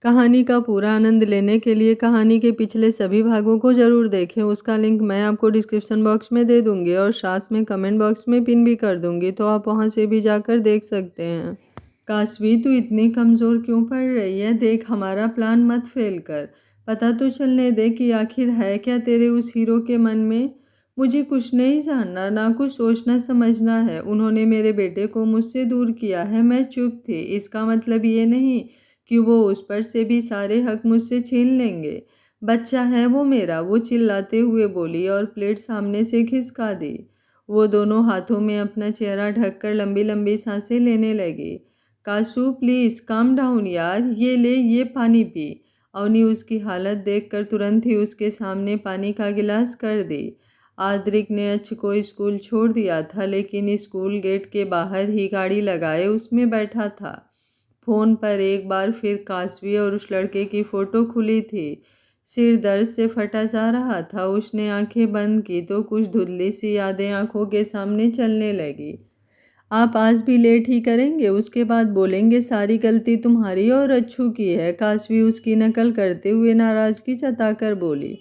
कहानी का पूरा आनंद लेने के लिए कहानी के पिछले सभी भागों को ज़रूर देखें। उसका लिंक मैं आपको डिस्क्रिप्शन बॉक्स में दे दूँगी और साथ में कमेंट बॉक्स में पिन भी कर दूँगी, तो आप वहाँ से भी जाकर देख सकते हैं। काशवी, तू इतनी कमज़ोर क्यों पड़ रही है? देख, हमारा प्लान मत फेल कर। पता तो चलने दे कि आखिर है क्या तेरे उस हीरो के मन में। मुझे कुछ नहीं जानना, ना कुछ सोचना समझना है। उन्होंने मेरे बेटे को मुझसे दूर किया है, मैं चुप थी। इसका मतलब ये नहीं कि वो उस पर से भी सारे हक मुझसे छीन लेंगे। बच्चा है वो मेरा, वो चिल्लाते हुए बोली और प्लेट सामने से खिसका दी। वो दोनों हाथों में अपना चेहरा ढककर लंबी लंबी सांसें लेने लगी। काशू, प्लीज काम डाउन यार, ये ले, ये पानी पी। अवनी उसकी हालत देखकर तुरंत ही उसके सामने पानी का गिलास कर दी। आद्रिक ने अच्छ को स्कूल छोड़ दिया था, लेकिन स्कूल गेट के बाहर ही गाड़ी लगाए उसमें बैठा था। फ़ोन पर एक बार फिर काशवी और उस लड़के की फ़ोटो खुली थी। सिर दर्द से फटा जा रहा था। उसने आंखें बंद की तो कुछ धुंधली सी यादें आंखों के सामने चलने लगी। आप आज भी लेट ही करेंगे, उसके बाद बोलेंगे सारी गलती तुम्हारी और अच्छू की है। काशवी उसकी नकल करते हुए नाराज़गी जताकर बोली।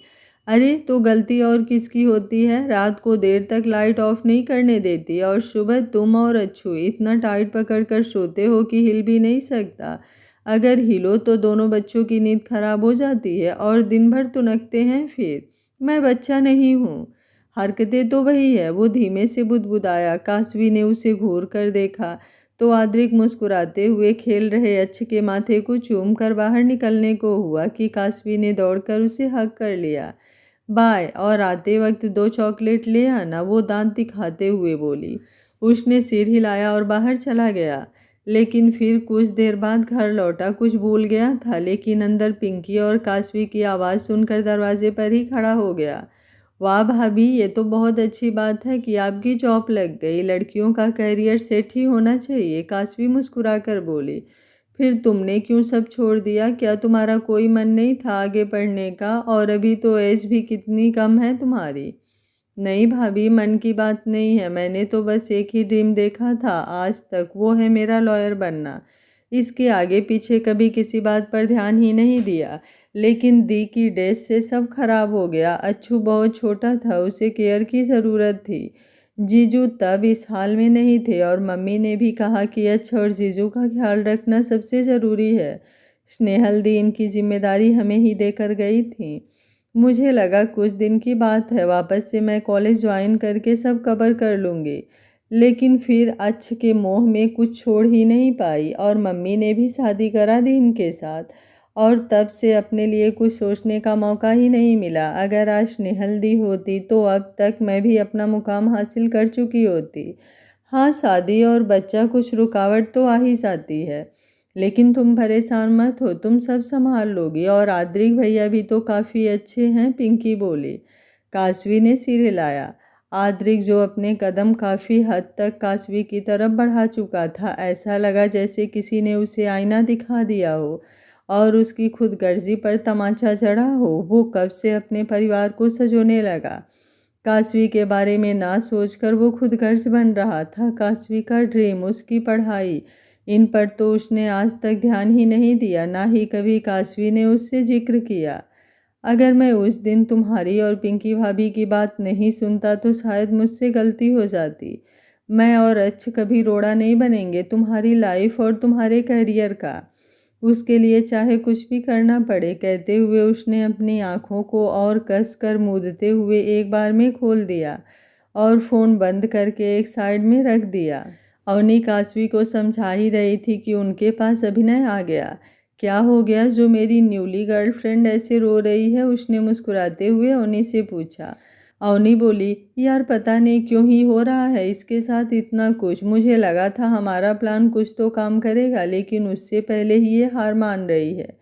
अरे तो गलती और किसकी होती है? रात को देर तक लाइट ऑफ नहीं करने देती और सुबह तुम और अच्छू इतना टाइट पकड़कर सोते हो कि हिल भी नहीं सकता। अगर हिलो तो दोनों बच्चों की नींद खराब हो जाती है और दिन भर तुनकते हैं। फिर मैं बच्चा नहीं हूँ। हरकतें तो वही है, वो धीमे से बुदबुदाया। काशवी ने उसे घूर कर देखा तो आद्रिक मुस्कुराते हुए खेल रहे अच्छ के माथे को चूम कर बाहर निकलने को हुआ कि काशवी ने दौड़कर उसे हक कर लिया। बाय, और आते वक्त 2 चॉकलेट ले आना, वो दांत दिखाते हुए बोली। उसने सिर हिलाया और बाहर चला गया, लेकिन फिर कुछ देर बाद घर लौटा। कुछ भूल गया था, लेकिन अंदर पिंकी और काशवी की आवाज़ सुनकर दरवाजे पर ही खड़ा हो गया। वाह भाभी, ये तो बहुत अच्छी बात है कि आपकी जॉब लग गई। लड़कियों का करियर सेट ही होना चाहिए, काशवी मुस्कुराकर बोली। फिर तुमने क्यों सब छोड़ दिया? क्या तुम्हारा कोई मन नहीं था आगे पढ़ने का? और अभी तो एज भी कितनी कम है तुम्हारी। नहीं भाभी, मन की बात नहीं है। मैंने तो बस एक ही ड्रीम देखा था आज तक, वो है मेरा लॉयर बनना। इसके आगे पीछे कभी किसी बात पर ध्यान ही नहीं दिया। लेकिन दी की डेथ से सब खराब हो गया। अच्छू बहुत छोटा था, उसे केयर की ज़रूरत थी। जीजू तब इस हाल में नहीं थे और मम्मी ने भी कहा कि अच्छा और जीजू का ख्याल रखना सबसे ज़रूरी है। स्नेहल दी इनकी जिम्मेदारी हमें ही देकर गई थी। मुझे लगा कुछ दिन की बात है, वापस से मैं कॉलेज ज्वाइन करके सब कवर कर लूँगी। लेकिन फिर अच्छ के मोह में कुछ छोड़ ही नहीं पाई और मम्मी ने भी शादी करा दी इनके साथ। और तब से अपने लिए कुछ सोचने का मौका ही नहीं मिला। अगर आज स्नेहल दी होती तो अब तक मैं भी अपना मुकाम हासिल कर चुकी होती। हाँ, शादी और बच्चा कुछ रुकावट तो आ ही जाती है, लेकिन तुम परेशान मत हो, तुम सब संभाल लोगी। और आद्रिक भैया भी तो काफ़ी अच्छे हैं, पिंकी बोली। काशवी ने सिर हिलाया। आद्रिक, जो अपने कदम काफ़ी हद तक काशवी की तरफ बढ़ा चुका था, ऐसा लगा जैसे किसी ने उसे आईना दिखा दिया हो और उसकी खुदगर्जी पर तमाचा जड़ा हो। वो कब से अपने परिवार को सजोने लगा। काशवी के बारे में ना सोचकर वो खुदगर्ज बन रहा था। काशवी का ड्रीम, उसकी पढ़ाई, इन पर तो उसने आज तक ध्यान ही नहीं दिया, ना ही कभी काशवी ने उससे जिक्र किया। अगर मैं उस दिन तुम्हारी और पिंकी भाभी की बात नहीं सुनता तो शायद मुझसे गलती हो जाती। मैं और अच्छ कभी रोड़ा नहीं बनेंगे तुम्हारी लाइफ और तुम्हारे करियर का। उसके लिए चाहे कुछ भी करना पड़े। कहते हुए उसने अपनी आंखों को और कस कर मूंदते हुए एक बार में खोल दिया और फ़ोन बंद करके एक साइड में रख दिया। अवनी काशवी को समझा ही रही थी कि उनके पास अभिनय आ गया। क्या हो गया जो मेरी न्यूली गर्लफ्रेंड ऐसे रो रही है? उसने मुस्कुराते हुए अवनी से पूछा। अवनी बोली, यार पता नहीं क्यों ही हो रहा है इसके साथ इतना कुछ। मुझे लगा था हमारा प्लान कुछ तो काम करेगा, लेकिन उससे पहले ही ये हार मान रही है।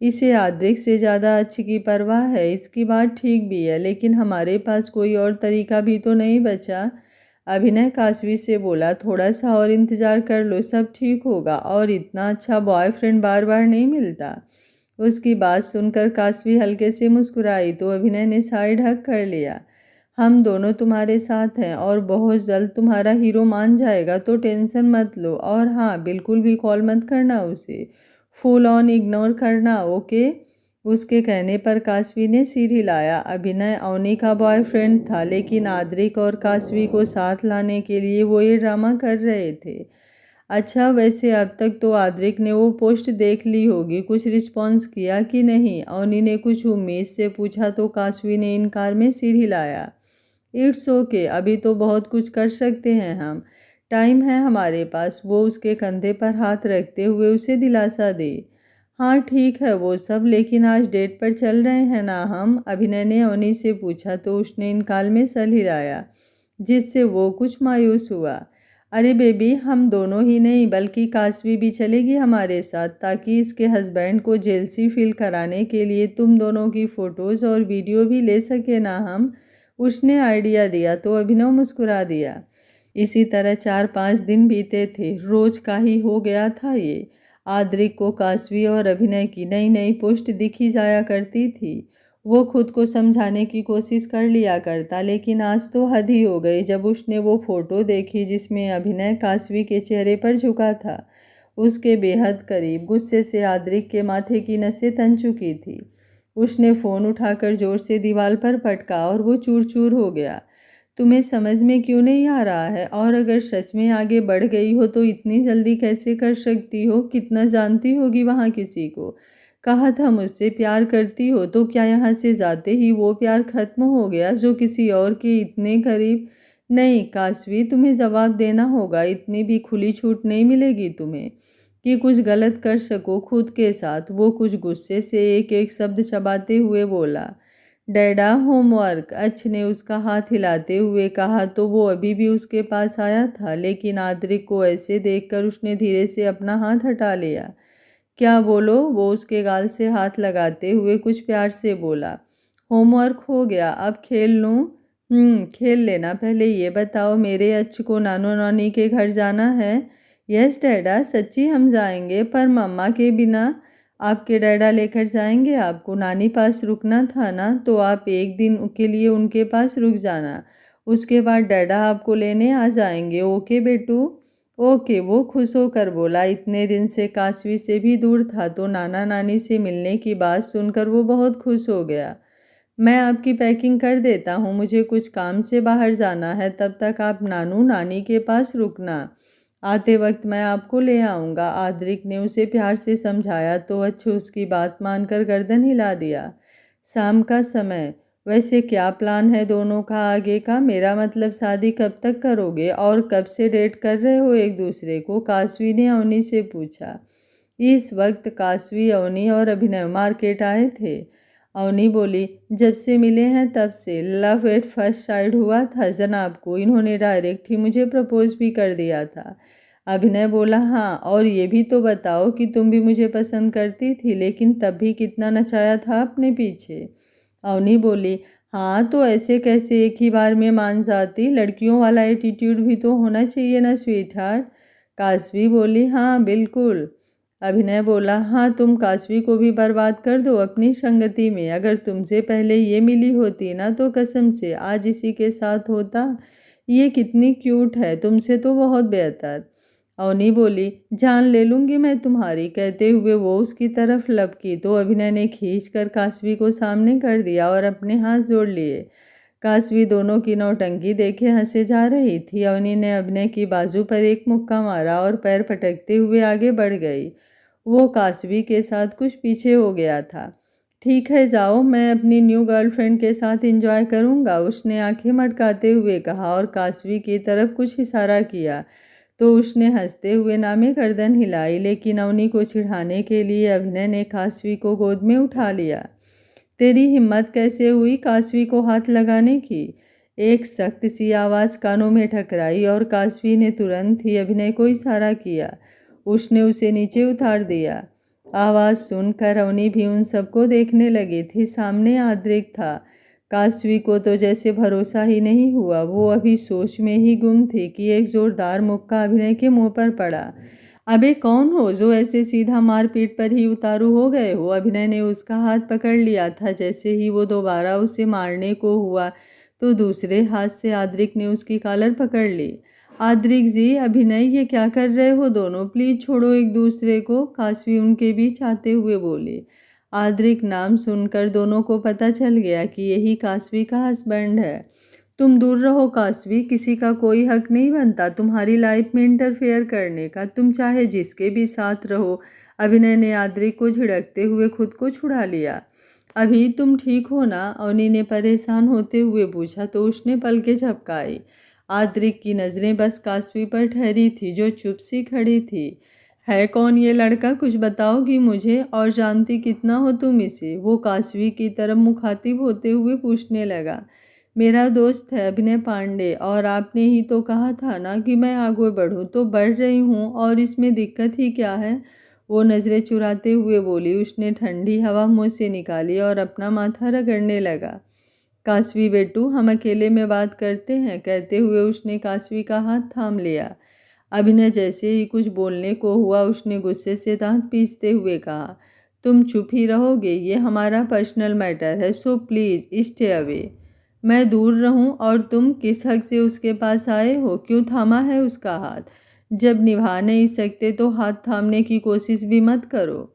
इसे आद्रिक से ज़्यादा अच्छी की परवाह है। इसकी बात ठीक भी है, लेकिन हमारे पास कोई और तरीका भी तो नहीं बचा। अभिनय काशवी से बोला, थोड़ा सा और इंतज़ार कर लो, सब ठीक होगा। और इतना अच्छा बॉयफ्रेंड बार बार नहीं मिलता। उसकी बात सुनकर काशवी हल्के से मुस्कुराई तो अभिनय ने साइड हक कर लिया। हम दोनों तुम्हारे साथ हैं और बहुत जल्द तुम्हारा हीरो मान जाएगा, तो टेंशन मत लो। और हाँ, बिल्कुल भी कॉल मत करना उसे। फुल ऑन इग्नोर करना, ओके। उसके कहने पर काशवी ने सिर हिलाया। अभिनय अवनी का बॉयफ्रेंड था, लेकिन आद्रिक और काशवी को साथ लाने के लिए वो ये ड्रामा कर रहे थे। अच्छा, वैसे अब तक तो आद्रिक ने वो पोस्ट देख ली होगी, कुछ रिस्पॉन्स किया कि नहीं? अवनी ने कुछ उम्मीद से पूछा तो काशवी ने इनकार में सिर हिलाया। इट्स ओके, अभी तो बहुत कुछ कर सकते हैं हम, टाइम है हमारे पास। वो उसके कंधे पर हाथ रखते हुए उसे दिलासा दी। हाँ ठीक है वो सब, लेकिन आज डेट पर चल रहे हैं ना हम? अभिनय ने अवनी से पूछा तो उसने इनकार में सर हिलाया, जिससे वो कुछ मायूस हुआ। अरे बेबी, हम दोनों ही नहीं बल्कि काशवी भी चलेगी हमारे साथ, ताकि इसके हस्बैंड को जेलसी फील कराने के लिए तुम दोनों की फ़ोटोज़ और वीडियो भी ले सके ना हम? उसने आइडिया दिया तो अभिनव मुस्कुरा दिया। इसी तरह 4-5 दिन बीते थे। रोज का ही हो गया था ये। आद्रिक को काशवी और अभिनय की नई नई पोस्ट दिखी जाया करती थी। वो खुद को समझाने की कोशिश कर लिया करता, लेकिन आज तो हद ही हो गई जब उसने वो फोटो देखी जिसमें अभिनय काशवी के चेहरे पर झुका था, उसके बेहद करीब। गुस्से से आद्रिक के माथे की नसें तन चुकी थी। उसने फ़ोन उठाकर जोर से दीवार पर पटका और वो चूर चूर हो गया। तुम्हें समझ में क्यों नहीं आ रहा है? और अगर सच में आगे बढ़ गई हो तो इतनी जल्दी कैसे कर सकती हो? कितना जानती होगी वहाँ किसी को? कहा था मुझसे प्यार करती हो, तो क्या यहाँ से जाते ही वो प्यार खत्म हो गया जो किसी और के इतने करीब? नहीं काशवी, तुम्हें जवाब देना होगा। इतनी भी खुली छूट नहीं मिलेगी तुम्हें कि कुछ गलत कर सको खुद के साथ। वो कुछ गुस्से से एक एक शब्द चबाते हुए बोला। डैडा, होमवर्क। अच्छ ने उसका हाथ हिलाते हुए कहा तो वो अभी भी उसके पास आया था, लेकिन आद्रिक को ऐसे देखकर उसने धीरे से अपना हाथ हटा लिया। क्या बोलो? वो उसके गाल से हाथ लगाते हुए कुछ प्यार से बोला। होमवर्क हो गया, अब खेल लूँ? खेल लेना, पहले ये बताओ मेरे अच्छ को नानो नानी के घर जाना है? यस डैडा, सच्ची हम जाएंगे, पर मम्मा के बिना। आपके डैडा लेकर जाएंगे आपको। नानी पास रुकना था ना, तो आप एक दिन के लिए उनके पास रुक जाना, उसके बाद डैडा आपको लेने आ जाएंगे। ओके बेटू? ओके, वो खुश होकर बोला। इतने दिन से काशवी से भी दूर था, तो नाना नानी से मिलने की बात सुनकर वो बहुत खुश हो गया। मैं आपकी पैकिंग कर देता हूँ, मुझे कुछ काम से बाहर जाना है, तब तक आप नानू नानी के पास रुकना, आते वक्त मैं आपको ले आऊँगा। आद्रिक ने उसे प्यार से समझाया तो अच्छे उसकी बात मानकर गर्दन हिला दिया। शाम का समय, वैसे क्या प्लान है दोनों का आगे का? मेरा मतलब शादी कब तक करोगे और कब से डेट कर रहे हो एक दूसरे को? काशवी ने अवनी से पूछा। इस वक्त काशवी, अवनी और अभिनव मार्केट आए थे। अवनी बोली, जब से मिले हैं तब से लव एट फर्स्ट साइड हुआ था जनाब को। इन्होंने डायरेक्ट ही मुझे प्रपोज भी कर दिया था। अभिनय बोला, हाँ, और ये भी तो बताओ कि तुम भी मुझे पसंद करती थी, लेकिन तब भी कितना नचाया था अपने पीछे। अवनी बोली, हाँ तो ऐसे कैसे एक ही बार में मान जाती? लड़कियों वाला एटीट्यूड भी तो होना चाहिए ना स्वीट हार्ट। काशवी बोली, हाँ बिल्कुल। अभिनय बोला, हाँ तुम काशवी को भी बर्बाद कर दो अपनी संगति में। अगर तुमसे पहले ये मिली होती ना, तो कसम से आज इसी के साथ होता। ये कितनी क्यूट है, तुमसे तो बहुत बेहतर। अवनी बोली, जान ले लूँगी मैं तुम्हारी। कहते हुए वो उसकी तरफ लपकी तो अभिनय ने खींच कर काशवी को सामने कर दिया और अपने हाथ जोड़ लिए। काशवी दोनों की नौटंकी देखे हंसे जा रही थी। अवनी ने अभिनय की बाजू पर एक मुक्का मारा और पैर पटकते हुए आगे बढ़ गई। वो काशवी के साथ कुछ पीछे हो गया था। ठीक है जाओ, मैं अपनी न्यू गर्लफ्रेंड के साथ एंजॉय करूँगा, उसने आंखें मटकाते हुए कहा और काशवी की तरफ कुछ इशारा किया तो उसने हंसते हुए नामे गर्दन हिलाई। लेकिन अवनी को चिढ़ाने के लिए अभिनय ने काशवी को गोद में उठा लिया। तेरी हिम्मत कैसे हुई काशवी को हाथ लगाने की? एक सख्त सी आवाज़ कानों में टकराई और काशवी ने तुरंत ही अभिनय को इशारा किया। उसने उसे नीचे उतार दिया। आवाज़ सुनकर अवनी भी उन सबको देखने लगी थी। सामने आद्रिक था। काशवी को तो जैसे भरोसा ही नहीं हुआ। वो अभी सोच में ही गुम थी कि एक जोरदार मुक्का अभिनय के मुंह पर पड़ा। अबे कौन हो जो ऐसे सीधा मारपीट पर ही उतारू हो गए हो? अभिनय ने उसका हाथ पकड़ लिया था। जैसे ही वो दोबारा उसे मारने को हुआ तो दूसरे हाथ से आद्रिक ने उसकी कॉलर पकड़ ली। आद्रिक जी, अभिनय ये क्या कर रहे हो दोनों? प्लीज छोड़ो एक दूसरे को, काशवी उनके बीच आते हुए बोली। आद्रिक नाम सुनकर दोनों को पता चल गया कि यही काशवी का हस्बैंड है। तुम दूर रहो काशवी, किसी का कोई हक नहीं बनता तुम्हारी लाइफ में इंटरफेयर करने का, तुम चाहे जिसके भी साथ रहो। अभिनय ने आद्रिक को झिड़कते हुए खुद को छुड़ा लिया। अभी तुम ठीक हो ना? अवनी ने परेशान होते हुए पूछा तो उसने पलकें झपकाई। आद्रिक की नज़रें बस काशवी पर ठहरी थी जो चुप सी खड़ी थी। है कौन ये लड़का, कुछ बताओगी मुझे? और जानती कितना हो तुम इसे? वो काशवी की तरफ मुखातिब होते हुए पूछने लगा। मेरा दोस्त है अभिनय पांडे, और आपने ही तो कहा था ना कि मैं आगे बढ़ूं, तो बढ़ रही हूं, और इसमें दिक्कत ही क्या है? वो नज़रें चुराते हुए बोली। उसने ठंडी हवा मुंह से निकाली और अपना माथा रगड़ने लगा। काशवी बेटू, हम अकेले में बात करते हैं, कहते हुए उसने काशवी का हाथ थाम लिया। अभिनय जैसे ही कुछ बोलने को हुआ उसने गुस्से से दांत पीसते हुए कहा, तुम चुप ही रहोगे? ये हमारा पर्सनल मैटर है, सो प्लीज स्टे अवे। मैं दूर रहूं और तुम किस हक से उसके पास आए हो? क्यों थामा है उसका हाथ? जब निभा नहीं सकते तो हाथ थामने की कोशिश भी मत करो।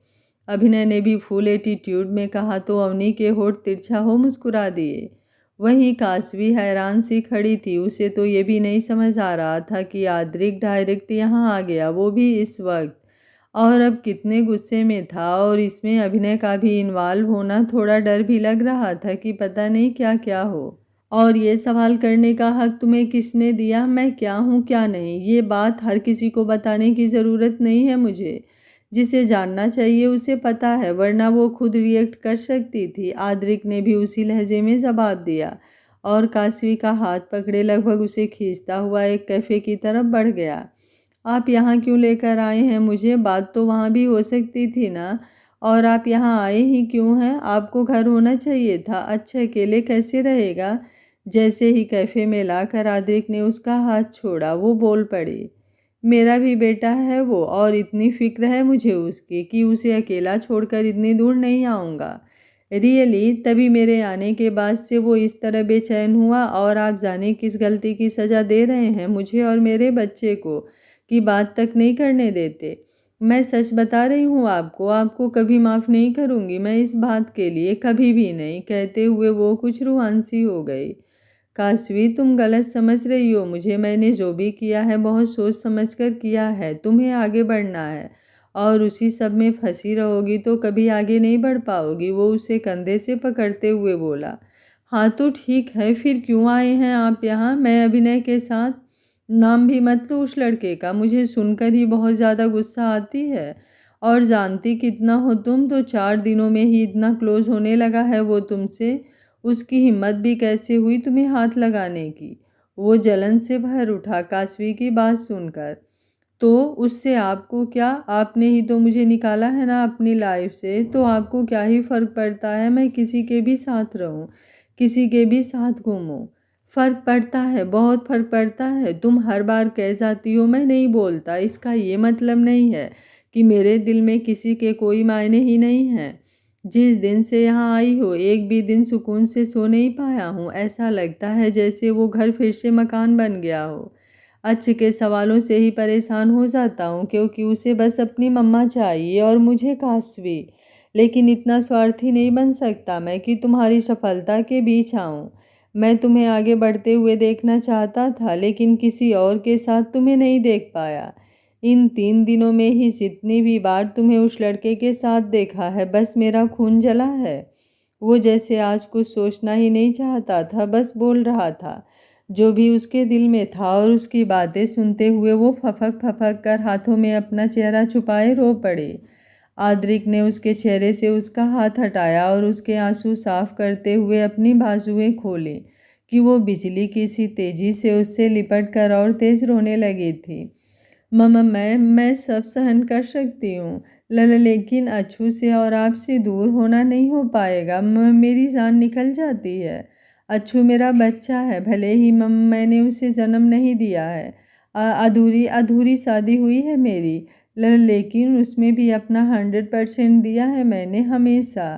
अभिनय ने भी फुल एटीट्यूड में कहा तो अवनी के होठ तिरछा हो मुस्कुरा दिए। वहीं काशवी हैरान सी खड़ी थी। उसे तो ये भी नहीं समझ आ रहा था कि आद्रिक डायरेक्ट यहाँ आ गया, वो भी इस वक्त, और अब कितने गुस्से में था। और इसमें अभिनय का भी इन्वॉल्व होना, थोड़ा डर भी लग रहा था कि पता नहीं क्या क्या हो। और ये सवाल करने का हक तुम्हें किसने दिया, मैं क्या हूँ क्या नहीं? ये बात हर किसी को बताने की ज़रूरत नहीं है मुझे। जिसे जानना चाहिए उसे पता है, वरना वो खुद रिएक्ट कर सकती थी। आद्रिक ने भी उसी लहजे में जवाब दिया और काशवी का हाथ पकड़े लगभग उसे खींचता हुआ एक कैफ़े की तरफ बढ़ गया। आप यहाँ क्यों लेकर आए हैं मुझे? बात तो वहाँ भी हो सकती थी ना। और आप यहाँ आए ही क्यों हैं? आपको घर होना चाहिए था। अच्छा, अकेले कैसे रहेगा? जैसे ही कैफ़े में लाकर आद्रिक ने उसका हाथ छोड़ा, वो बोल पड़ी, मेरा भी बेटा है वो, और इतनी फिक्र है मुझे उसकी कि उसे अकेला छोड़कर इतनी दूर नहीं आऊँगा। रियली, तभी मेरे आने के बाद से वो इस तरह बेचैन हुआ, और आप जाने किस गलती की सज़ा दे रहे हैं मुझे और मेरे बच्चे को, कि बात तक नहीं करने देते। मैं सच बता रही हूँ आपको, आपको कभी माफ़ नहीं करूँगी मैं इस बात के लिए, कभी भी नहीं। कहते हुए वो कुछ रूहानसी हो गई। काशवी, तुम गलत समझ रही हो मुझे। मैंने जो भी किया है बहुत सोच समझकर किया है। तुम्हें आगे बढ़ना है, और उसी सब में फंसी रहोगी तो कभी आगे नहीं बढ़ पाओगी। वो उसे कंधे से पकड़ते हुए बोला। हाँ तो ठीक है, फिर क्यों आए हैं आप यहाँ? मैं अभिनय के साथ। नाम भी मत लो उस लड़के का, मुझे सुनकर ही बहुत ज़्यादा गुस्सा आती है। और जानती कितना हो तुम, तो 4 दिनों में ही इतना क्लोज होने लगा है वो तुमसे। उसकी हिम्मत भी कैसे हुई तुम्हें हाथ लगाने की? वो जलन से भर उठा काशवी की बात सुनकर। तो उससे आपको क्या? आपने ही तो मुझे निकाला है ना अपनी लाइफ से, तो आपको क्या ही फ़र्क पड़ता है मैं किसी के भी साथ रहूं, किसी के भी साथ घूमूं? फ़र्क पड़ता है, बहुत फ़र्क पड़ता है। तुम हर बार कह जाती हो मैं नहीं बोलता, इसका ये मतलब नहीं है कि मेरे दिल में किसी के कोई मायने ही नहीं हैं। जिस दिन से यहाँ आई हो एक भी दिन सुकून से सो नहीं पाया हूँ। ऐसा लगता है जैसे वो घर फिर से मकान बन गया हो। अच्छे के सवालों से ही परेशान हो जाता हूँ, क्योंकि उसे बस अपनी मम्मा चाहिए और मुझे काशवी। लेकिन इतना स्वार्थी नहीं बन सकता मैं कि तुम्हारी सफलता के बीच आऊँ। मैं तुम्हें आगे बढ़ते हुए देखना चाहता था, लेकिन किसी और के साथ तुम्हें नहीं देख पाया। इन 3 दिनों में ही जितनी भी बार तुम्हें उस लड़के के साथ देखा है, बस मेरा खून जला है। वो जैसे आज कुछ सोचना ही नहीं चाहता था, बस बोल रहा था जो भी उसके दिल में था। और उसकी बातें सुनते हुए वो फपक फपक कर हाथों में अपना चेहरा छुपाए रो पड़े। आद्रिक ने उसके चेहरे से उसका हाथ हटाया और उसके आंसू साफ करते हुए अपनी बाजुएं खोली कि वो बिजली की सी तेजी से उससे लिपट कर और तेज रोने लगी थी। मम्मा, मैं सब सहन कर सकती हूँ, लेकिन अच्छू से और आपसे दूर होना नहीं हो पाएगा। मेरी जान निकल जाती है। अच्छू मेरा बच्चा है, भले ही मैंने उसे जन्म नहीं दिया है। अधूरी अधूरी शादी हुई है मेरी, लेकिन उसमें भी अपना 100% दिया है मैंने हमेशा।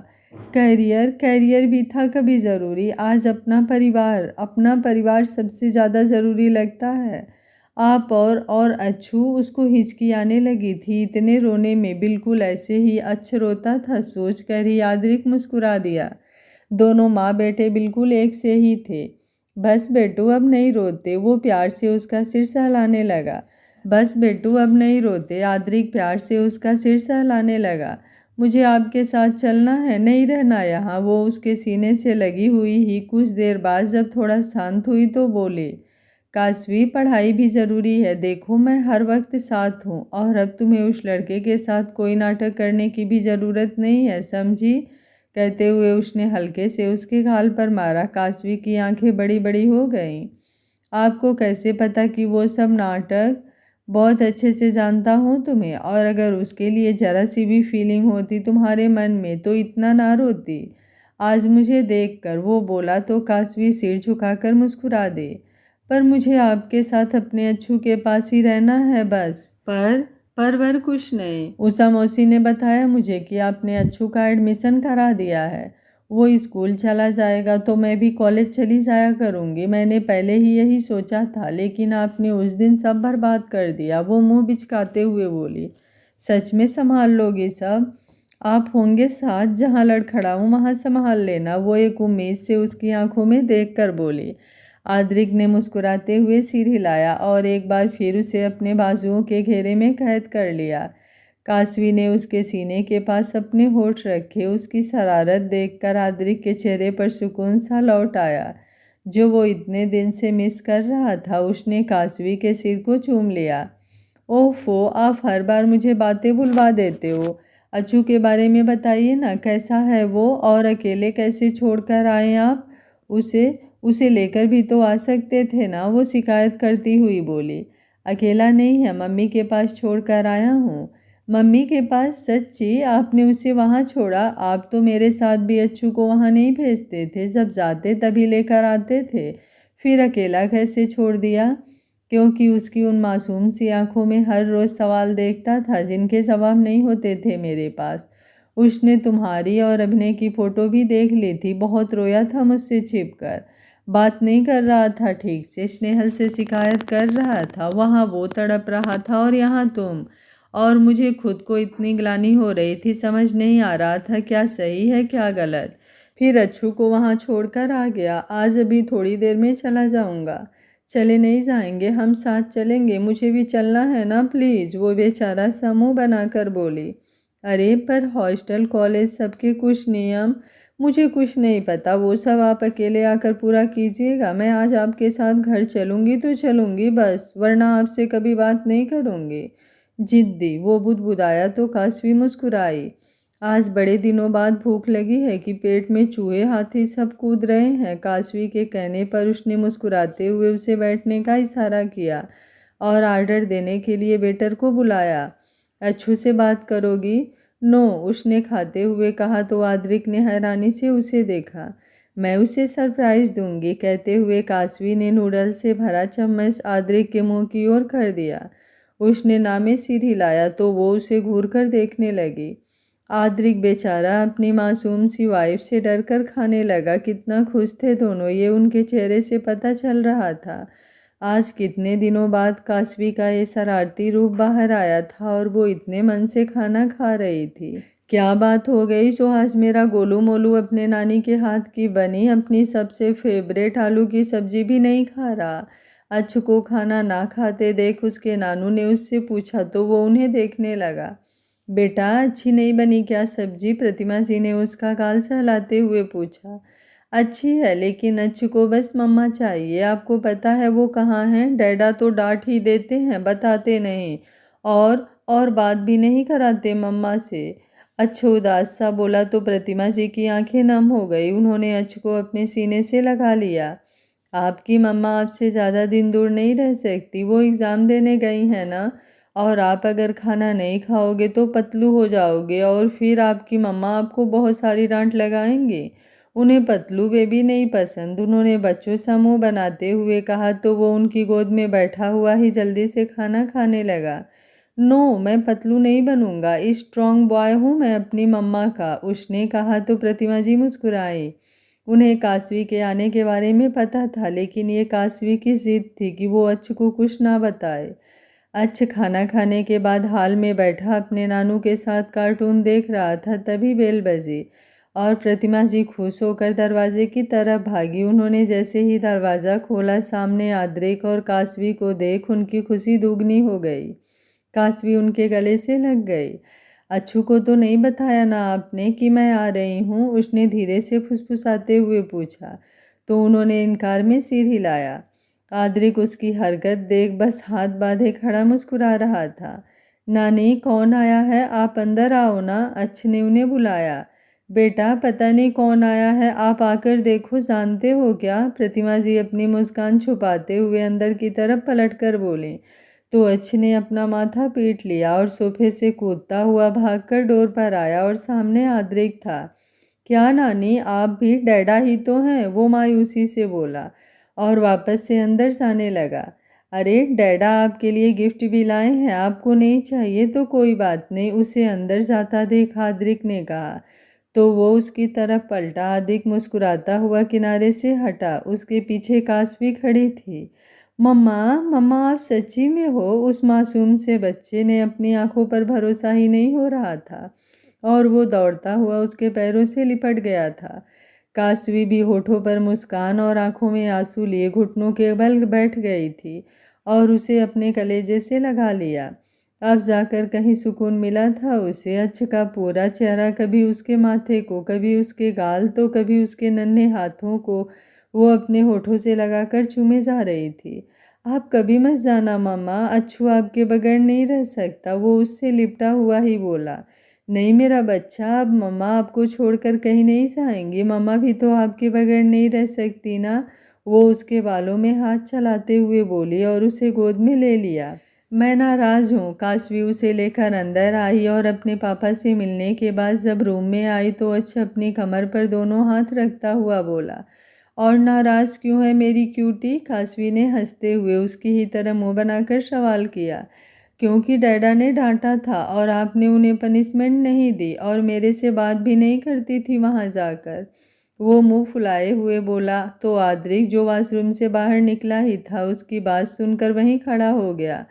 करियर करियर भी था कभी ज़रूरी, आज अपना परिवार सबसे ज़्यादा ज़रूरी लगता है। आप और अच्छू उसको हिचकी आने लगी थी। इतने रोने में बिल्कुल ऐसे ही अच्छ रोता था, सोच कर ही आद्रिक मुस्कुरा दिया। दोनों माँ बेटे बिल्कुल एक से ही थे। बस बेटू अब नहीं रोते, वो प्यार से उसका सिर सहलाने लगा। बस बेटू अब नहीं रोते, आद्रिक प्यार से उसका सिर सहलाने लगा। मुझे आपके साथ चलना है, नहीं रहना यहाँ। वो उसके सीने से लगी हुई ही कुछ देर बाद जब थोड़ा शांत हुई तो बोले, काशवी पढ़ाई भी ज़रूरी है, देखो मैं हर वक्त साथ हूँ, और अब तुम्हें उस लड़के के साथ कोई नाटक करने की भी ज़रूरत नहीं है, समझी। कहते हुए उसने हल्के से उसके गाल पर मारा। काशवी की आंखें बड़ी बड़ी हो गईं। आपको कैसे पता कि वो सब नाटक? बहुत अच्छे से जानता हूँ तुम्हें, और अगर उसके लिए जरा सी भी फीलिंग होती तुम्हारे मन में तो इतना ना रोती। आज मुझे देखकर, वो बोला तो काशवी सिर झुकाकर मुस्कुरा दे। पर मुझे आपके साथ अपने अच्छू के पास ही रहना है बस। पर कुछ नहीं। उषा मौसी ने बताया मुझे कि आपने अच्छू का एडमिशन करा दिया है। वो स्कूल चला जाएगा तो मैं भी कॉलेज चली जाया करूँगी। मैंने पहले ही यही सोचा था, लेकिन आपने उस दिन सब बर्बाद कर दिया। वो मुंह बिचकाते हुए बोली, सच में संभाल लोगी सब? आप होंगे साथ, जहाँ लड़खड़ाऊँ वहाँ संभाल लेना। वो एक उम्मीद से उसकी आंखों में देख कर बोली। आद्रिक ने मुस्कुराते हुए सिर हिलाया और एक बार फिर उसे अपने बाजुओं के घेरे में कैद कर लिया। काशवी ने उसके सीने के पास अपने होठ रखे। उसकी शरारत देखकर आद्रिक के चेहरे पर सुकून सा लौट आया, जो वो इतने दिन से मिस कर रहा था। उसने काशवी के सिर को चूम लिया। ओफो, आप हर बार मुझे बातें भुलवा देते हो। अच्छू के बारे में बताइए ना, कैसा है वो, और अकेले कैसे छोड़कर आए आप उसे? उसे लेकर भी तो आ सकते थे ना, वो शिकायत करती हुई बोली। अकेला नहीं है, मम्मी के पास छोड़कर आया हूँ। मम्मी के पास? सच्ची? आपने उसे वहाँ छोड़ा? आप तो मेरे साथ भी अच्छू को वहाँ नहीं भेजते थे, जब जाते तभी लेकर आते थे, फिर अकेला कैसे छोड़ दिया? क्योंकि उसकी उन मासूम सी आंखों में हर रोज़ सवाल देखता था, जिनके जवाब नहीं होते थे मेरे पास। उसने तुम्हारी और अभिनय की फ़ोटो भी देख ली थी, बहुत रोया था मुझसे छिपकर। बात नहीं कर रहा था ठीक से, स्नेहल से शिकायत कर रहा था। वहाँ वो तड़प रहा था और यहाँ तुम। और मुझे खुद को इतनी ग्लानि हो रही थी, समझ नहीं आ रहा था क्या सही है क्या गलत। फिर अच्छू को वहाँ छोड़कर आ गया। आज अभी थोड़ी देर में चला जाऊँगा। चले नहीं जाएंगे, हम साथ चलेंगे, मुझे भी चलना है ना प्लीज़, वो बेचारा सा मुँह बनाकर बोली। अरे पर हॉस्टल कॉलेज सबके कुछ नियम, मुझे कुछ नहीं पता, वो सब आप अकेले आकर पूरा कीजिएगा। मैं आज आपके साथ घर चलूँगी तो चलूँगी बस, वरना आपसे कभी बात नहीं करूँगी। जिद्दी, वो बुदबुदाया तो काशवी मुस्कुराई। आज बड़े दिनों बाद भूख लगी है कि पेट में चूहे हाथी सब कूद रहे हैं। काशवी के कहने पर उसने मुस्कुराते हुए उसे बैठने का इशारा किया और आर्डर देने के लिए वेटर को बुलाया। अच्छू से बात करोगी? नो, उसने खाते हुए कहा तो आद्रिक ने हैरानी से उसे देखा। मैं उसे सरप्राइज दूंगी, कहते हुए काशवी ने नूडल से भरा चम्मच आद्रिक के मुंह की ओर कर दिया। उसने नामे सिर हिलाया तो वो उसे घूर कर देखने लगी। आद्रिक बेचारा अपनी मासूम सी वाइफ से डरकर खाने लगा। कितना खुश थे दोनों, ये उनके चेहरे से पता चल रहा था। आज कितने दिनों बाद काशवी का ये शरारती रूप बाहर आया था और वो इतने मन से खाना खा रही थी। क्या बात हो गई जो आज मेरा गोलू मोलू अपने नानी के हाथ की बनी अपनी सबसे फेवरेट आलू की सब्जी भी नहीं खा रहा? अच्छू को खाना ना खाते देख उसके नानू ने उससे पूछा तो वो उन्हें देखने लगा। बेटा, अच्छी नहीं बनी क्या सब्जी? प्रतिमा जी ने उसका गाल सहलाते हुए पूछा। अच्छी है, लेकिन अच्छू को बस मम्मा चाहिए। आपको पता है वो कहाँ हैं? डैडा तो डांट ही देते हैं, बताते नहीं, और बात भी नहीं कराते मम्मा से। अच्छू उदास सा बोला तो प्रतिमा जी की आंखें नम हो गई। उन्होंने अच्छू को अपने सीने से लगा लिया। आपकी मम्मा आपसे ज़्यादा दिन दूर नहीं रह सकती, वो एग्ज़ाम देने गई हैं ना, और आप अगर खाना नहीं खाओगे तो पतलू हो जाओगे, और फिर आपकी मम्मा आपको बहुत सारी डांट लगाएंगी। उन्हें पतलू बेबी नहीं पसंद, उन्होंने बच्चों सा मुँह बनाते हुए कहा तो वो उनकी गोद में बैठा हुआ ही जल्दी से खाना खाने लगा। नो, मैं पतलू नहीं बनूंगा, स्ट्रॉन्ग बॉय हूँ मैं अपनी मम्मा का, उसने कहा तो प्रतिमा जी मुस्कुराई। उन्हें काशवी के आने के बारे में पता था, लेकिन ये काशवी की जिद थी कि वो अच्छ को कुछ ना बताए। अच्छ खाना खाने के बाद हॉल में बैठा अपने नानू के साथ कार्टून देख रहा था, तभी बेल बजी और प्रतिमा जी खुश होकर दरवाजे की तरफ भागी। उन्होंने जैसे ही दरवाज़ा खोला, सामने आद्रिक और काशवी को देख उनकी खुशी दुगनी हो गई। काशवी उनके गले से लग गई। अच्छू को तो नहीं बताया ना आपने कि मैं आ रही हूँ? उसने धीरे से फुसफुसाते हुए पूछा। तो उन्होंने इनकार में सिर हिलाया। आद्रिक उसकी हरकत देख बस हाथ बांधे खड़ा मुस्कुरा रहा था। नानी, कौन आया है? आप अंदर आओ ना, अच्छ ने उन्हें बुलाया। बेटा, पता नहीं कौन आया है, आप आकर देखो, जानते हो क्या? प्रतिमा जी अपनी मुस्कान छुपाते हुए अंदर की तरफ पलट कर बोले। तो अच्छ ने अपना माथा पीट लिया और सोफे से कूदता हुआ भागकर डोर पर आया और सामने आद्रिक था। क्या नानी, आप भी? डैडा ही तो हैं, वो मायूसी से बोला और वापस से अंदर जाने लगा। अरे डैडा आपके लिए गिफ्ट भी लाए हैं, आपको नहीं चाहिए तो कोई बात नहीं, उसे अंदर जाता देख आद्रिक ने कहा। तो वो उसकी तरफ पलटा। आद्रिक मुस्कुराता हुआ किनारे से हटा। उसके पीछे काशवी खड़ी थी। मम्मा, मम्मा, आप सच्ची में हो? उस मासूम से बच्चे ने अपनी आंखों पर भरोसा ही नहीं हो रहा था और वो दौड़ता हुआ उसके पैरों से लिपट गया था। काशवी भी होठों पर मुस्कान और आंखों में आंसू लिए घुटनों के बल बैठ गई थी और उसे अपने कलेजे से लगा लिया। अब जाकर कहीं सुकून मिला था उसे। अच्छ का पूरा चेहरा कभी उसके माथे को, कभी उसके गाल, तो कभी उसके नन्हे हाथों को वो अपने होठों से लगाकर चूमे जा रही थी। आप कभी मत जाना मम्मा, अच्छू आपके बगैर नहीं रह सकता, वो उससे लिपटा हुआ ही बोला। नहीं मेरा बच्चा, अब मम्मा आपको छोड़कर कहीं नहीं जाएंगी, मम्मा भी तो आपके बगैर नहीं रह सकती ना। वो उसके बालों में हाथ चलाते हुए बोली और उसे गोद में ले लिया। मैं नाराज़ हूँ। काशवी उसे लेकर अंदर आई और अपने पापा से मिलने के बाद जब रूम में आई तो अच्छा अपनी कमर पर दोनों हाथ रखता हुआ बोला। और नाराज़ क्यों है मेरी क्यूटी? काशवी ने हंसते हुए उसकी ही तरह मुंह बनाकर सवाल किया। क्योंकि डैडा ने डांटा था और आपने उन्हें पनिशमेंट नहीं दी और मेरे से बात भी नहीं करती थी वहाँ जाकर। वो मुंह फुलाए हुए बोला। तो आद्रिक, जो वॉशरूम से बाहर निकला ही था, उसकी बात सुनकर वहीं खड़ा हो गया।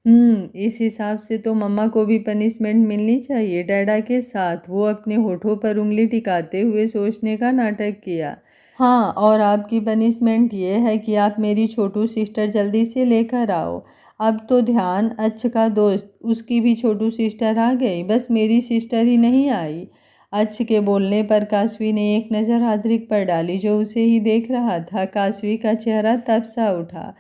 इस हिसाब से तो मम्मा को भी पनिशमेंट मिलनी चाहिए डैडा के साथ। वो अपने होठों पर उंगली टिकाते हुए सोचने का नाटक किया। हाँ, और आपकी पनिशमेंट ये है कि आप मेरी छोटू सिस्टर जल्दी से लेकर आओ। अब तो ध्यान, अच्छ का दोस्त, उसकी भी छोटू सिस्टर आ गई, बस मेरी सिस्टर ही नहीं आई। अच्छ के बोलने पर काशवी ने एक नज़र आद्रिक पर डाली जो उसे ही देख रहा था। काशवी का चेहरा तप सा उठा,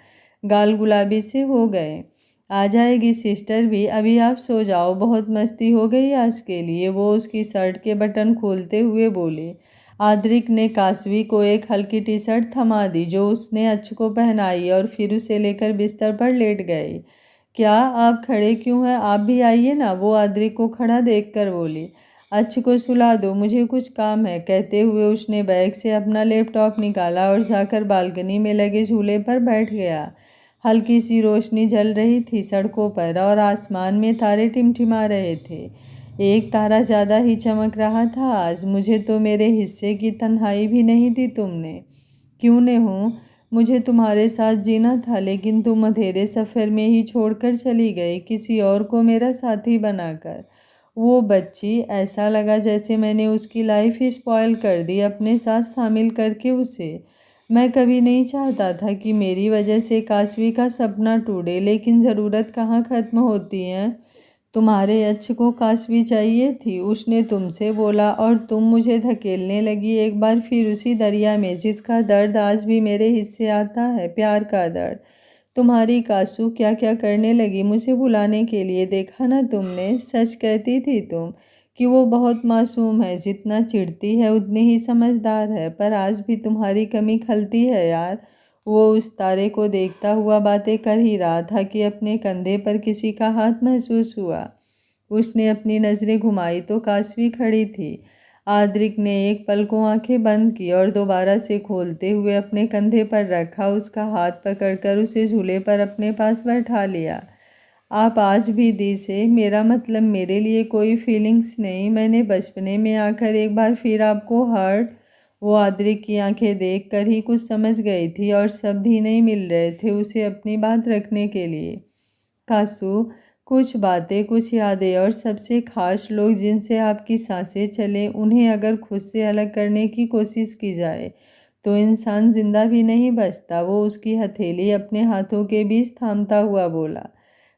गाल गुलाबी से हो गए। आ जाएगी सिस्टर भी, अभी आप सो जाओ, बहुत मस्ती हो गई आज के लिए, वो उसकी शर्ट के बटन खोलते हुए बोले। आद्रिक ने काशवी को एक हल्की टी शर्ट थमा दी जो उसने अच्छ को पहनाई और फिर उसे लेकर बिस्तर पर लेट गए। क्या आप खड़े क्यों हैं? आप भी आइए ना, वो आद्रिक को खड़ा देखकर बोली। अच्छ को सुला दो, मुझे कुछ काम है, कहते हुए उसने बैग से अपना लैपटॉप निकाला और जाकर बालकनी में लगे झूले पर बैठ गया। हल्की सी रोशनी जल रही थी सड़कों पर और आसमान में तारे टिमटिमा रहे थे। एक तारा ज़्यादा ही चमक रहा था आज। मुझे तो मेरे हिस्से की तन्हाई भी नहीं दी तुमने। क्यों न हूँ, मुझे तुम्हारे साथ जीना था, लेकिन तुम अंधेरे सफ़र में ही छोड़कर चली गई, किसी और को मेरा साथी बनाकर। वो बच्ची, ऐसा लगा जैसे मैंने उसकी लाइफ ही स्पॉइल कर दी अपने साथ शामिल करके उसे। मैं कभी नहीं चाहता था कि मेरी वजह से काशवी का सपना टूटे, लेकिन ज़रूरत कहाँ ख़त्म होती है। तुम्हारे अच्छ को काशवी चाहिए थी, उसने तुमसे बोला और तुम मुझे धकेलने लगी एक बार फिर उसी दरिया में जिसका दर्द आज भी मेरे हिस्से आता है, प्यार का दर्द। तुम्हारी कासू क्या क्या करने लगी मुझे बुलाने के लिए, देखा ना तुमने? सच कहती थी तुम कि वो बहुत मासूम है, जितना चिढ़ती है उतनी ही समझदार है, पर आज भी तुम्हारी कमी खलती है यार। वो उस तारे को देखता हुआ बातें कर ही रहा था कि अपने कंधे पर किसी का हाथ महसूस हुआ। उसने अपनी नज़रें घुमाई तो काशवी खड़ी थी। आद्रिक ने एक पल को आंखें बंद की और दोबारा से खोलते हुए अपने कंधे पर रखा। उसका हाथ पकड़कर उसे झूले पर अपने पास बैठा लिया। आप आज भी दी से, मेरा मतलब मेरे लिए कोई फीलिंग्स नहीं, मैंने बचपने में आकर एक बार फिर आपको हर्ट वो आद्रिक की आंखें देखकर ही कुछ समझ गई थी और शब्द ही नहीं मिल रहे थे उसे अपनी बात रखने के लिए। कासू, कुछ बातें, कुछ यादें और सबसे खास लोग जिनसे आपकी सांसें चलें, उन्हें अगर खुद से अलग करने की कोशिश की जाए तो इंसान जिंदा भी नहीं बचता। वो उसकी हथेली अपने हाथों के बीच थामता हुआ बोला।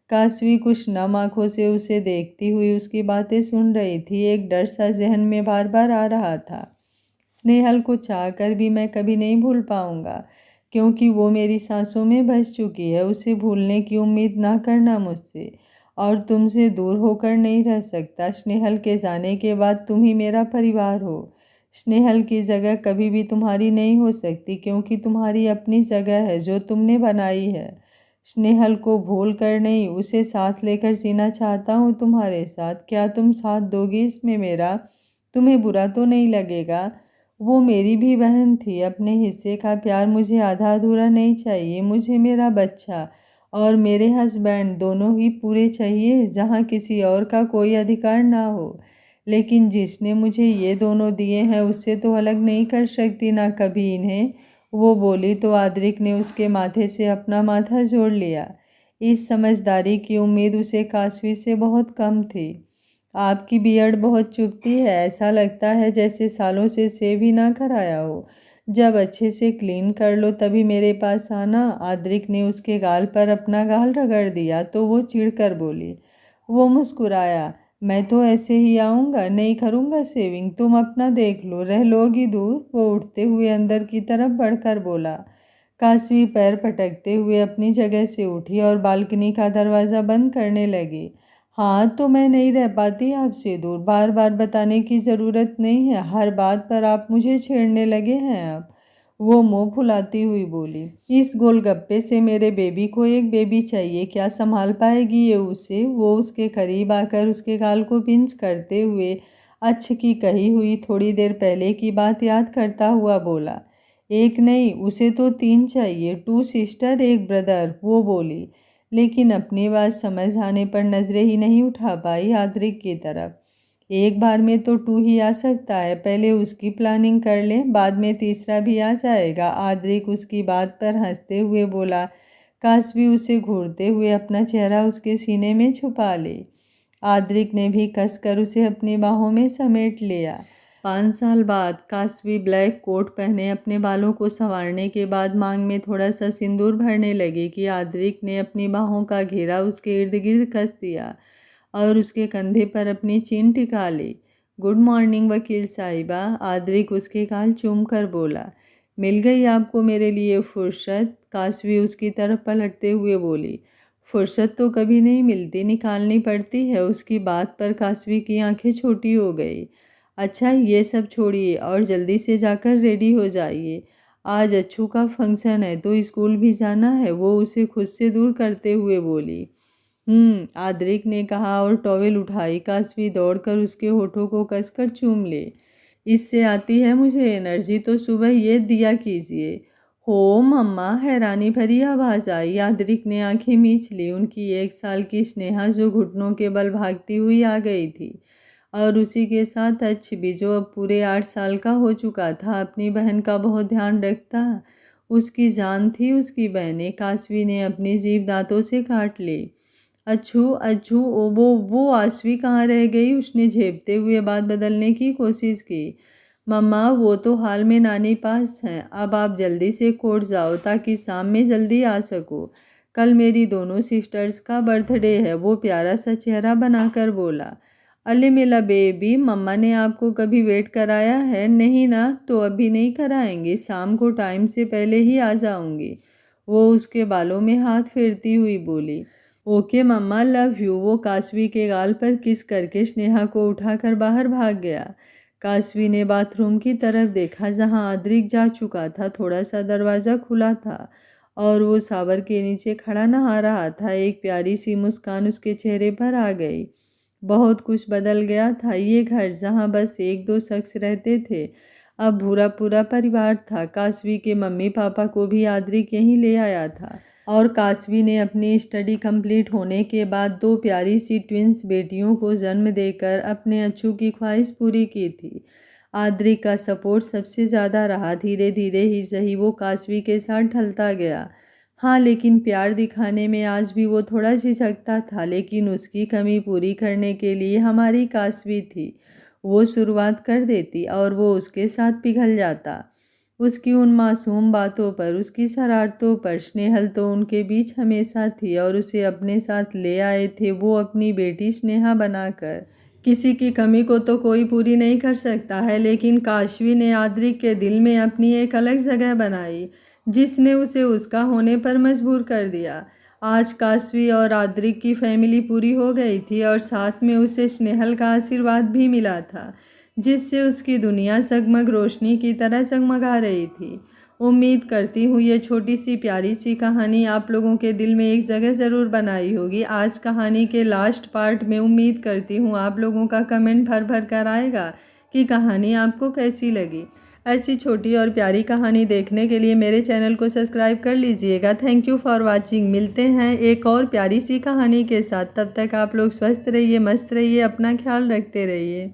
काशवी कुछ नम आंखों से उसे देखती हुई उसकी बातें सुन रही थी। एक डर सा जहन में बार बार आ रहा था। स्नेहल को चाहकर भी मैं कभी नहीं भूल पाऊंगा, क्योंकि वो मेरी सांसों में बस चुकी है। उसे भूलने की उम्मीद ना करना मुझसे, और तुमसे दूर होकर नहीं रह सकता। स्नेहल के जाने के बाद तुम ही मेरा परिवार हो। स्नेहल की जगह कभी भी तुम्हारी नहीं हो सकती, क्योंकि तुम्हारी अपनी जगह है जो तुमने बनाई है। स्नेहल को भूल कर नहीं, उसे साथ लेकर जीना चाहता हूँ तुम्हारे साथ। क्या तुम साथ दोगी इसमें मेरा? तुम्हें बुरा तो नहीं लगेगा? वो मेरी भी बहन थी। अपने हिस्से का प्यार मुझे आधा अधूरा नहीं चाहिए। मुझे मेरा बच्चा और मेरे हस्बैंड दोनों ही पूरे चाहिए, जहाँ किसी और का कोई अधिकार ना हो। लेकिन जिसने मुझे ये दोनों दिए हैं उससे तो अलग नहीं कर सकती ना कभी इन्हें। वो बोली तो आद्रिक ने उसके माथे से अपना माथा जोड़ लिया। इस समझदारी की उम्मीद उसे काशवी से बहुत कम थी। आपकी बियर्ड बहुत चुभती है, ऐसा लगता है जैसे सालों से सेव ही ना कराया हो। जब अच्छे से क्लीन कर लो तभी मेरे पास आना। आद्रिक ने उसके गाल पर अपना गाल रगड़ दिया तो वो चिढ़कर बोली। वो मुस्कुराया। मैं तो ऐसे ही आऊँगा, नहीं करूँगा सेविंग, तुम अपना देख लो, रह लोगी दूर। वो उठते हुए अंदर की तरफ बढ़कर बोला। काशवी पैर पटकते हुए अपनी जगह से उठी और बालकनी का दरवाज़ा बंद करने लगी। हाँ, तो मैं नहीं रह पाती आपसे दूर। बार बार बताने की ज़रूरत नहीं है, हर बात पर आप मुझे छेड़ने लगे हैं अब। वो मुंह फुलाती हुई बोली। इस गोलगप्पे से मेरे बेबी को एक बेबी चाहिए, क्या संभाल पाएगी ये उसे? वो उसके करीब आकर उसके गाल को पिंच करते हुए अच्छ की कही हुई थोड़ी देर पहले की बात याद करता हुआ बोला। एक नहीं, उसे तो 3 चाहिए, 2 सिस्टर 1 ब्रदर, वो बोली। लेकिन अपनी बात समझ आने पर नजरें ही नहीं उठा पाई आद्रिक की तरफ। एक बार में तो 2 ही आ सकता है, पहले उसकी प्लानिंग कर लें, बाद में तीसरा भी आ जाएगा। आद्रिक उसकी बात पर हंसते हुए बोला। काशवी उसे घूरते हुए अपना चेहरा उसके सीने में छुपा ले। आद्रिक ने भी कसकर उसे अपनी बाहों में समेट लिया। 5 साल बाद काशवी ब्लैक कोट पहने अपने बालों को संवारने के बाद मांग में थोड़ा सा सिंदूर भरने लगी कि आद्रिक ने अपनी बाहों का घेरा उसके इर्द गिर्द कस दिया और उसके कंधे पर अपनी चीन टिका ली। गुड मॉर्निंग वकील साहिबा, आद्रिक उसके गाल चूम कर बोला। मिल गई आपको मेरे लिए फुर्सत? काशवी उसकी तरफ पलटते हुए बोली। फुर्सत तो कभी नहीं मिलती, निकालनी पड़ती है। उसकी बात पर काशवी की आंखें छोटी हो गई। अच्छा, ये सब छोड़िए और जल्दी से जाकर रेडी हो जाइए। आज अच्छू का फंक्शन है तो स्कूल भी जाना है, वो उसे खुद से दूर करते हुए बोली। आद्रिक ने कहा और टॉवेल उठाई। काशवी दौड़कर उसके होठों को कसकर चूम ले। इससे आती है मुझे एनर्जी, तो सुबह ये दिया कीजिए। हो मम्मा, हैरानी भरी आवाज़ आई। आद्रिक ने आंखें मींच ली। उनकी 1 साल की स्नेहा जो घुटनों के बल भागती हुई आ गई थी, और उसी के साथ अच्छ भी जो अब पूरे 8 साल का हो चुका था, अपनी बहन का बहुत ध्यान रखता। उसकी जान थी उसकी बहनें। काशवी ने अपनी जीभ दांतों से काट ली। अच्छू अच्छू, ओ वो आशवी कहाँ रह गई? उसने झेपते हुए बात बदलने की कोशिश की। मम्मा, वो तो हाल में नानी पास हैं। अब आप जल्दी से कोर्ट जाओ ताकि शाम में जल्दी आ सको। कल मेरी दोनों सिस्टर्स का बर्थडे है। वो प्यारा सा चेहरा बनाकर बोला। अले मेला बेबी, मम्मा ने आपको कभी वेट कराया है? नहीं ना, तो अभी नहीं कराएंगे, शाम को टाइम से पहले ही आ जाऊंगी। वो उसके बालों में हाथ फेरती हुई बोली। Okay mamma, love you. वो काशवी के गाल पर किस करके स्नेहा को उठाकर बाहर भाग गया। काशवी ने बाथरूम की तरफ देखा जहां आद्रिक जा चुका था। थोड़ा सा दरवाज़ा खुला था और वो शावर के नीचे खड़ा नहा रहा था। एक प्यारी सी मुस्कान उसके चेहरे पर आ गई। बहुत कुछ बदल गया था। ये घर जहाँ बस 1-2 शख्स रहते थे, अब पूरा पूरा परिवार था। काशवी के मम्मी पापा को भी आद्रिक यहीं ले आया था, और काशवी ने अपनी स्टडी कंप्लीट होने के बाद 2 प्यारी सी ट्विंस बेटियों को जन्म देकर अपने अच्छू की ख्वाहिश पूरी की थी। आद्रिक का सपोर्ट सबसे ज़्यादा रहा। धीरे धीरे ही सही वो काशवी के साथ ढलता गया। हाँ, लेकिन प्यार दिखाने में आज भी वो थोड़ा झिझकता था, लेकिन उसकी कमी पूरी करने के लिए हमारी काशवी थी। वो शुरुआत कर देती और वो उसके साथ पिघल जाता। उसकी उन मासूम बातों पर, उसकी शरारतों पर। स्नेहल तो उनके बीच हमेशा थी और उसे अपने साथ ले आए थे वो अपनी बेटी स्नेहा बनाकर। किसी की कमी को तो कोई पूरी नहीं कर सकता है, लेकिन काशवी ने आद्रिक के दिल में अपनी एक अलग जगह बनाई, जिसने उसे उसका होने पर मजबूर कर दिया। आज काशवी और आद्रिक की फैमिली पूरी हो गई थी और साथ में उसे स्नेहल का आशीर्वाद भी मिला था, जिससे उसकी दुनिया जगमग रोशनी की तरह जगमगा रही थी। उम्मीद करती हूँ ये छोटी सी प्यारी सी कहानी आप लोगों के दिल में एक जगह ज़रूर बनाई होगी। आज कहानी के लास्ट पार्ट में उम्मीद करती हूँ आप लोगों का कमेंट भर भर कर आएगा कि कहानी आपको कैसी लगी। ऐसी छोटी और प्यारी कहानी देखने के लिए मेरे चैनल को सब्सक्राइब कर लीजिएगा। Thank you for watching. मिलते हैं एक और प्यारी सी कहानी के साथ। तब तक आप लोग स्वस्थ रहिए, मस्त रहिए, अपना ख्याल रखते रहिए।